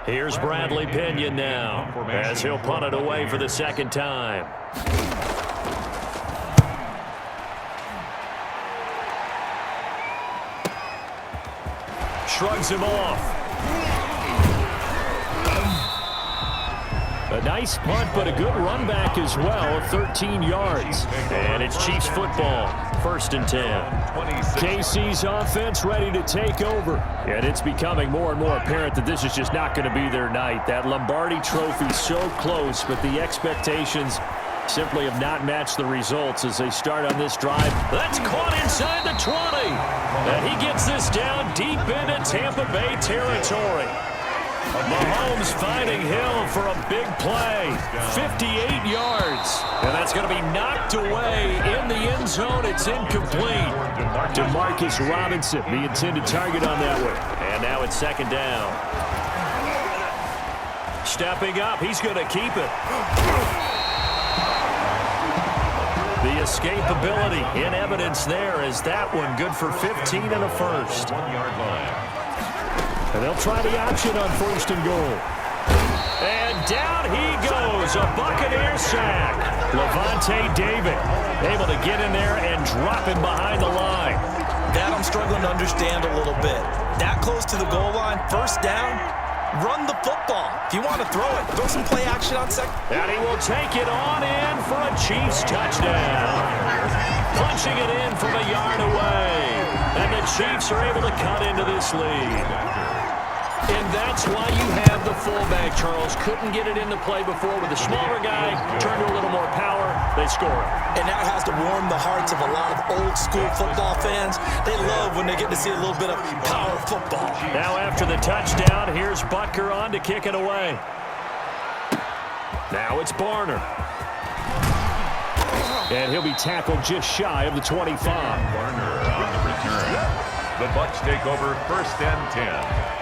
Here's Bradley Pinion now, as he'll punt it away for the second time. Shrugs him off. A nice punt, but a good run back as well, 13 yards. And it's Chiefs football, 1st and 10. KC's offense ready to take over. And it's becoming more and more apparent that this is just not going to be their night. That Lombardi trophy so close, but the expectations simply have not matched the results as they start on this drive. That's caught inside the 20. And he gets this down deep into Tampa Bay territory. Mahomes finding Hill for a big play. 58 yards. And that's going to be knocked away in the end zone. It's incomplete. Demarcus Robinson, the intended target on that one. And now it's 2nd down. Stepping up, he's going to keep it. The escapability in evidence there is that one good for 15 and a first. 1-yard line. And they'll try the option on 1st and goal. And down he goes, a Buccaneer sack. Levante David able to get in there and drop him behind the line. That I'm struggling to understand a little bit. That close to the goal line, 1st down, run the football. If you want to throw it, throw some play action on 2nd. And he will take it on in for a Chiefs touchdown. Punching it in from a yard away. And the Chiefs are able to cut into this lead. And that's why you have the fullback, Charles. Couldn't get it into play before with the smaller guy. Turned to a little more power. They score it. And that has to warm the hearts of a lot of old-school football fans. They love when they get to see a little bit of power football. Now after the touchdown, here's Butker on to kick it away. Now it's Barner. And he'll be tackled just shy of the 25. Barner on the return. The Bucs take over 1st and 10.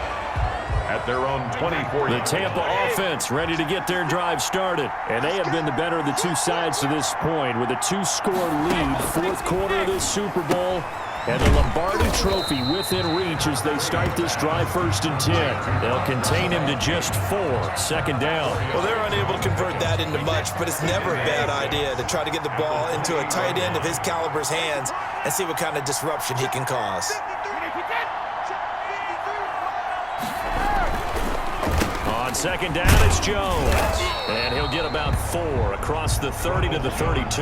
At their own 24. The Tampa offense ready to get their drive started. And they have been the better of the two sides to this point with a 2-score lead, 4th quarter of this Super Bowl. And the Lombardi trophy within reach as they start this drive 1st and 10. They'll contain him to just 4, 2nd down. Well, they're unable to convert that into much, but it's never a bad idea to try to get the ball into a tight end of his caliber's hands and see what kind of disruption he can cause. On 2nd down, it's Jones. And he'll get about 4 across the 30 to the 32.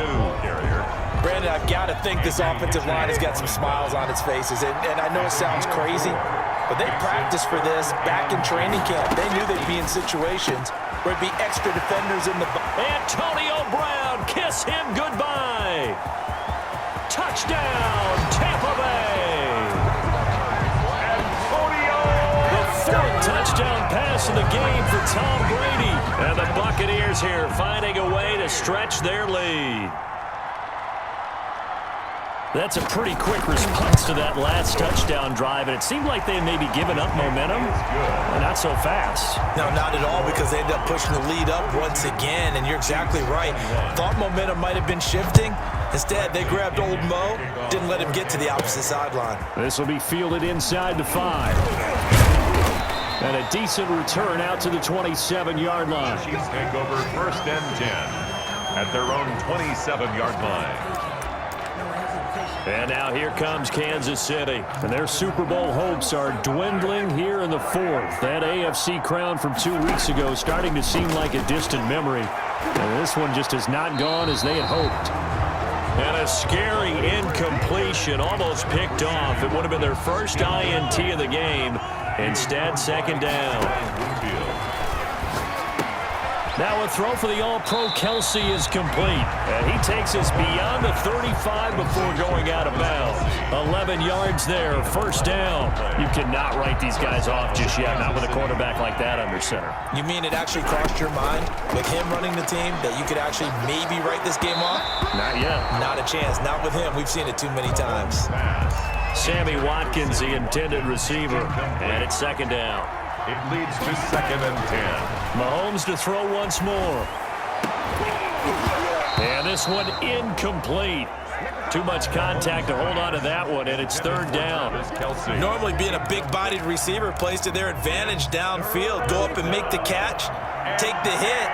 Brandon, I've got to think this offensive line has got some smiles on its faces. And I know it sounds crazy, but they practiced for this back in training camp. They knew they'd be in situations where it'd be extra defenders in the... Antonio Brown, kiss him goodbye. Touchdown, Tampa Bay. The 4th touchdown pass of the game for Tom Brady. And the Buccaneers here finding a way to stretch their lead. That's a pretty quick response to that last touchdown drive, and it seemed like they had maybe given up momentum. Not so fast. No, not at all, because they ended up pushing the lead up once again, and you're exactly right. Thought momentum might have been shifting. Instead, they grabbed old Mo, didn't let him get to the opposite sideline. This will be fielded inside the 5. And a decent return out to the 27-yard line. Chiefs take over 1st and 10 at their own 27-yard line. And now here comes Kansas City. And their Super Bowl hopes are dwindling here in the 4th. That AFC crown from 2 weeks ago starting to seem like a distant memory. And this one just has not gone as they had hoped. And a scary incompletion, almost picked off. It would have been their first INT of the game. Instead, 2nd down. Now a throw for the All-Pro Kelsey is complete. And he takes us beyond the 35 before going out of bounds. 11 yards there, 1st down. You cannot write these guys off just yet, not with a quarterback like that under center. You mean it actually crossed your mind, with him running the team, that you could actually maybe write this game off? Not yet. Not a chance. Not with him. We've seen it too many times. Sammy Watkins, the intended receiver. And it's 2nd down. It leads to 2nd and 10. Mahomes to throw once more. And this one incomplete. Too much contact to hold on to that one, and it's third down. Normally being a big-bodied receiver plays to their advantage downfield. Go up and make the catch, take the hit,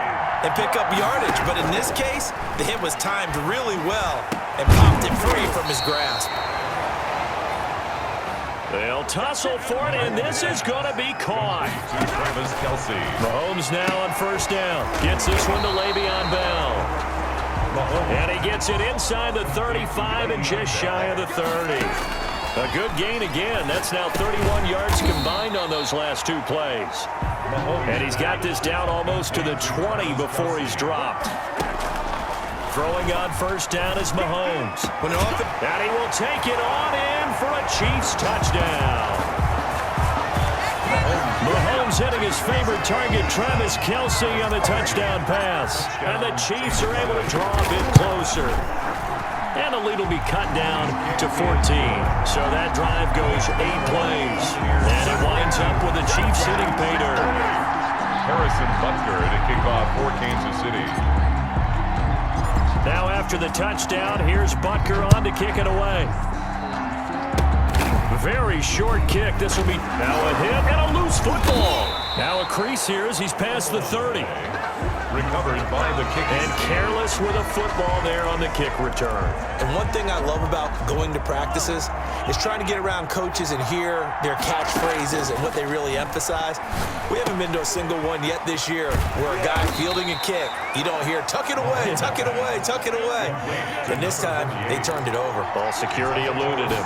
and pick up yardage. But in this case, the hit was timed really well and popped it free from his grasp. They'll tussle for it, and this is going to be caught. Mahomes now on first down. Gets this one to Le'Veon Bell. And he gets it inside the 35 and just shy of the 30. A good gain again. That's now 31 yards combined on those last two plays. And he's got this down almost to the 20 before he's dropped. Throwing on first down is Mahomes. And he will take it on in for a Chiefs touchdown. Mahomes hitting his favorite target, Travis Kelce, on the touchdown pass. And the Chiefs are able to draw a bit closer. And the lead will be cut down to 14. So that drive goes 8 plays. And it winds up with the Chiefs hitting pay dirt. Harrison Butker to kick off for Kansas City. Now after the touchdown, here's Butker on to kick it away. Very short kick. This will be now a hit and a loose football. Now a crease here as he's past the 30. Recovered by the kick. And careless with a football there on the kick return. And one thing I love about going to practices is trying to get around coaches and hear their catchphrases and what they really emphasize. We haven't been to a single one yet this year where a guy fielding a kick, you don't hear, tuck it away, tuck it away, tuck it away. And this time, they turned it over. Ball security eluded him.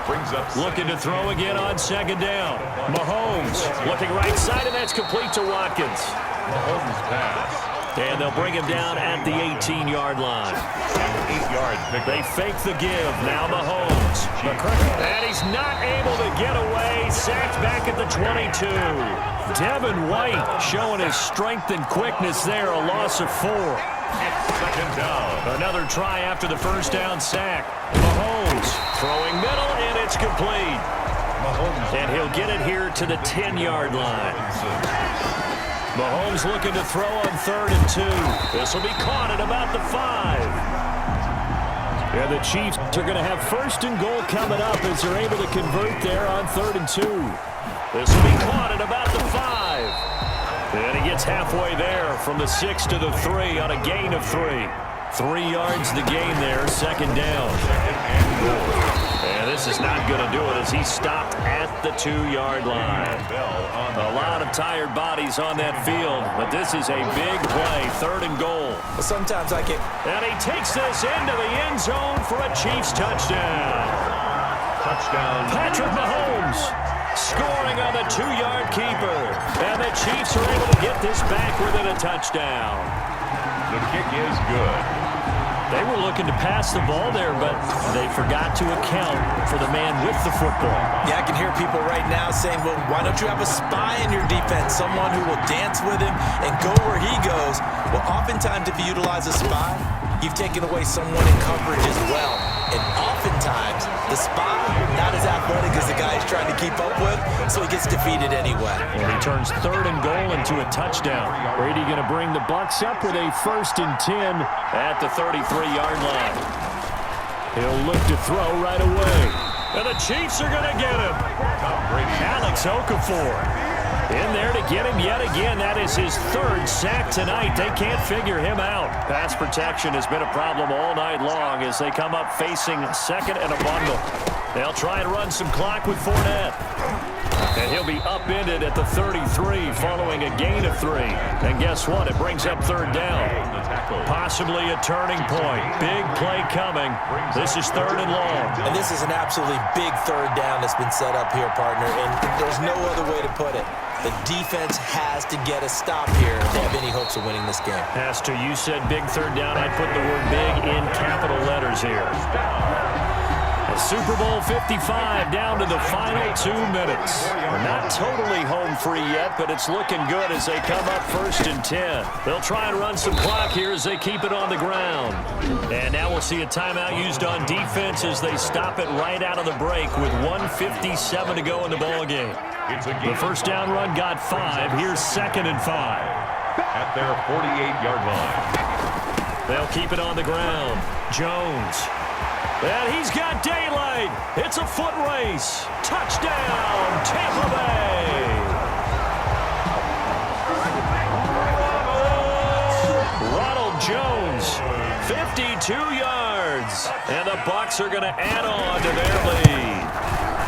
Brings up looking to throw again on second down. Mahomes looking right side, and that's complete to Watkins. Mahomes pass. And they'll bring him down at the 18-yard line. 8-yard pick. They fake the give. Now Mahomes. And he's not able to get away. Sacked back at the 22. Devin White showing his strength and quickness there. A loss of 4. Second down. Another try after the first down sack. Mahomes throwing middle, and it's complete. Mahomes. And he'll get it here to the 10-yard line. Mahomes looking to throw on 3rd and 2. This will be caught at about the 5. And the Chiefs are going to have 1st and goal coming up as they're able to convert there on 3rd and 2. This will be caught at about the 5. And he gets halfway there from the 6 to the 3 on a gain of 3. 3 yards the gain there, 2nd down. And this is not going to do it as he's stopped at the 2-yard line. A lot of tired bodies on that field, but this is a big play, 3rd and goal. Sometimes I get... And he takes this into the end zone for a Chiefs touchdown. Touchdown. Patrick Mahomes scoring on the 2-yard keeper. And the Chiefs are able to get this back within a touchdown. The kick is good. They were looking to pass the ball there, but they forgot to account for the man with the football. Yeah, I can hear people right now saying, well, why don't you have a spy in your defense, someone who will dance with him and go where he goes? Well, oftentimes if you utilize a spy, you've taken away someone in coverage as well. And oftentimes, the spy, not as athletic as the guy he's trying to keep up with, so he gets defeated anyway. And he turns 3rd and goal into a touchdown. Brady going to bring the Bucs up with a 1st and 10 at the 33-yard line. He'll look to throw right away. And the Chiefs are going to get him. Alex Okafor in there to get him yet again. That is his 3rd sack tonight. They can't figure him out. Pass protection has been a problem all night long as they come up facing 2nd and a bundle. They'll try and run some clock with Fournette. And he'll be upended at the 33 following a gain of 3. And guess what? It brings up 3rd down. Possibly a turning point. Big play coming. This is 3rd and long. And this is an absolutely big 3rd down that's been set up here, partner. And there's no other way to put it. The defense has to get a stop here if they have any hopes of winning this game. Pastor, you said big 3rd down. I'd put the word big in capital letters here. Super Bowl 55 down to the final 2 minutes. We're not totally home free yet, but it's looking good as they come up 1st and 10. They'll try and run some clock here as they keep it on the ground. And now we'll see a timeout used on defense as they stop it right out of the break with 1:57 to go in the ballgame. The first down run got 5. Here's 2nd and 5. At their 48-yard line. They'll keep it on the ground. Jones. And he's got daylight. It's a foot race. Touchdown, Tampa Bay. Ronald Jones, 52 yards. And the Bucs are going to add on to their lead.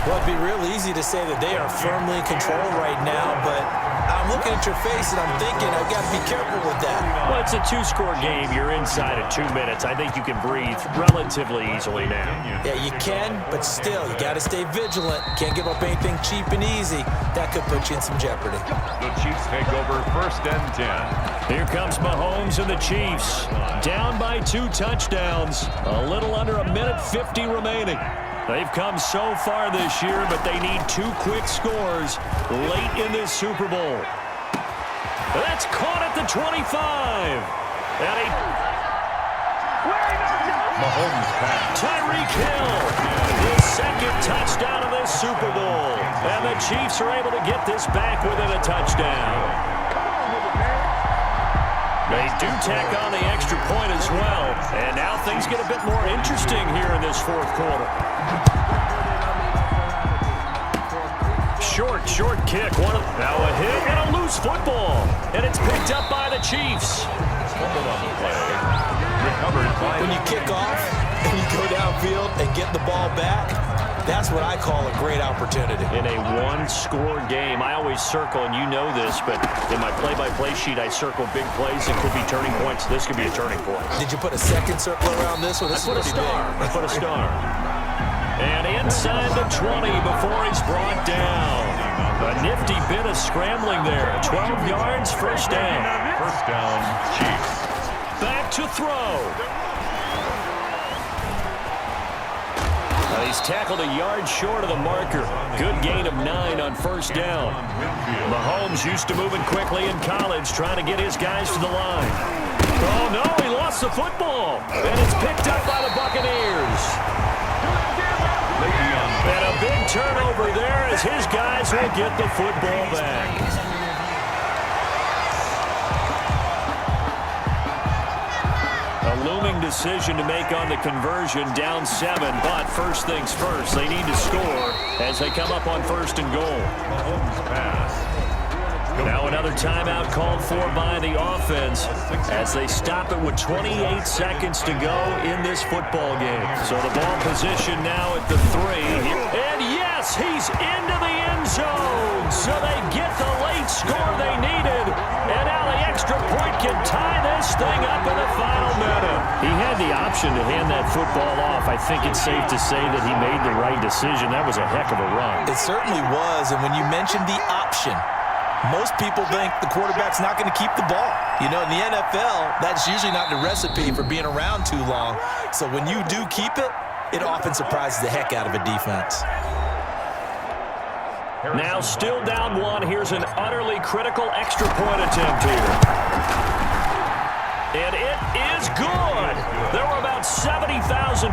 Well, it'd be real easy to say that they are firmly in control right now, but I'm looking at your face and I'm thinking I've got to be careful with that. Well, it's a two-score game. You're inside of 2 minutes. I think you can breathe relatively easily now. Yeah, you can, but still, you got to stay vigilant. Can't give up anything cheap and easy. That could put you in some jeopardy. The Chiefs take over 1st and 10. Here comes Mahomes and the Chiefs. Down by 2 touchdowns. A little under a minute 50 remaining. They've come so far this year, but they need 2 quick scores late in this Super Bowl. That's caught at the 25. And Mahomes pass. Tyreek Hill, his 2nd touchdown of this Super Bowl. And the Chiefs are able to get this back within a touchdown. They do tack on the extra point as well. And now things get a bit more interesting here in this 4th quarter. Short kick. Now a hit and a loose football. And it's picked up by the Chiefs. When you kick off and you go downfield and get the ball back, that's what I call a great opportunity. In a 1-score game, I always circle, and you know this, but in my play-by-play sheet, I circle big plays. It could be turning points. This could be a turning point. Did you put a second circle around this one? I put a star. I put a star. And inside the 20 before he's brought down. A nifty bit of scrambling there. 12 yards, 1st down. 1st down, Chiefs. Back to throw. He's tackled a yard short of the marker. Good gain of 9 on 1st down. Mahomes used to moving quickly in college, trying to get his guys to the line. Oh, no, he lost the football. And it's picked up by the Buccaneers. And a big turnover there as his guys will get the football back. A looming decision to make on the conversion, down 7, but first things first, they need to score as they come up on 1st and goal. Mahomes pass. Now another timeout called for by the offense as they stop it with 28 seconds to go in this football game. So the ball position now at the 3. And yes, he's into the end zone. So they get the late score they needed. And now the extra point can tie this thing up in the final minute. He had the option to hand that football off. I think it's safe to say that he made the right decision. That was a heck of a run. It certainly was. And when you mentioned the option, most people think the quarterback's not going to keep the ball. You know, in the NFL, that's usually not the recipe for being around too long. So when you do keep it, it often surprises the heck out of a defense. Now still down 1. Here's an utterly critical extra point attempt here. And it is good. There were about 70,000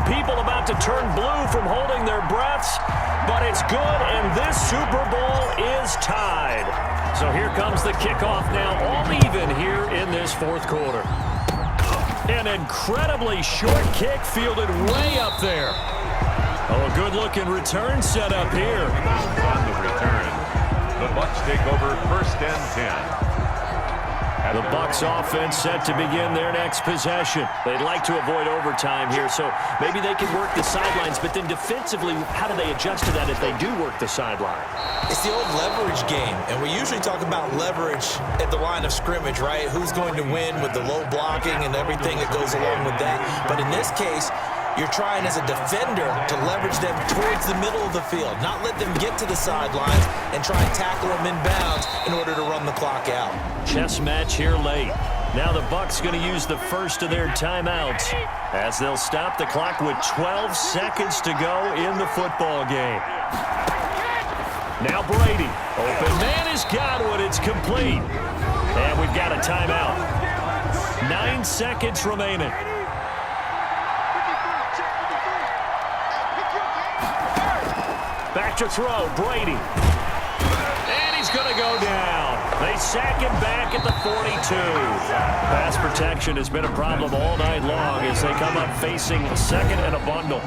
people about to turn blue from holding their breaths, but it's good, and this Super Bowl is tied. So here comes the kickoff now, all even here in this 4th quarter. An incredibly short kick fielded way up there. Oh, a good-looking return set up here. On the return, the Bucs take over 1st and 10. The Bucs offense set to begin their next possession. They'd like to avoid overtime here, so maybe they can work the sidelines, but then defensively, how do they adjust to that if they do work the sideline? It's the old leverage game, and we usually talk about leverage at the line of scrimmage, right? Who's going to win with the low blocking and everything that goes along with that. But in this case, you're trying as a defender to leverage them towards the middle of the field, not let them get to the sidelines and try and tackle them in bounds in order to run the clock out. Chess match here late. Now the Bucs going to use the first of their timeouts as they'll stop the clock with 12 seconds to go in the football game. Now Brady. Open man is Godwin. It's complete. And we've got a timeout. 9 seconds remaining. Back to throw, Brady. And he's going to go down. They sack him back at the 42. Pass protection has been a problem all night long as they come up facing second and a bundle.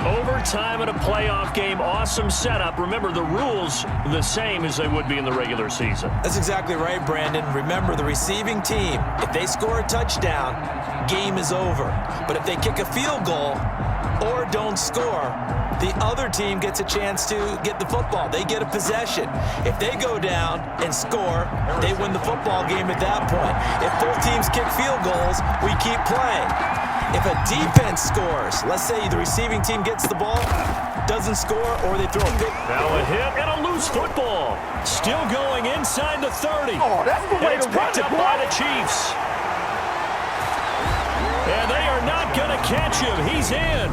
Overtime in a playoff game, awesome setup. Remember, the rules the same as they would be in the regular season. That's exactly right, Brandon. Remember, the receiving team, if they score a touchdown, game is over. But if they kick a field goal or don't score, the other team gets a chance to get the football. They get a possession. If they go down and score, they win the football game at that point. If both teams kick field goals, we keep playing. If a defense scores, let's say the receiving team gets the ball, doesn't score, or they throw a pick. Now a hit and a loose football. Still going inside the 30. Oh, that's the way to run picked up by the Chiefs. And they are not going to catch him. He's in.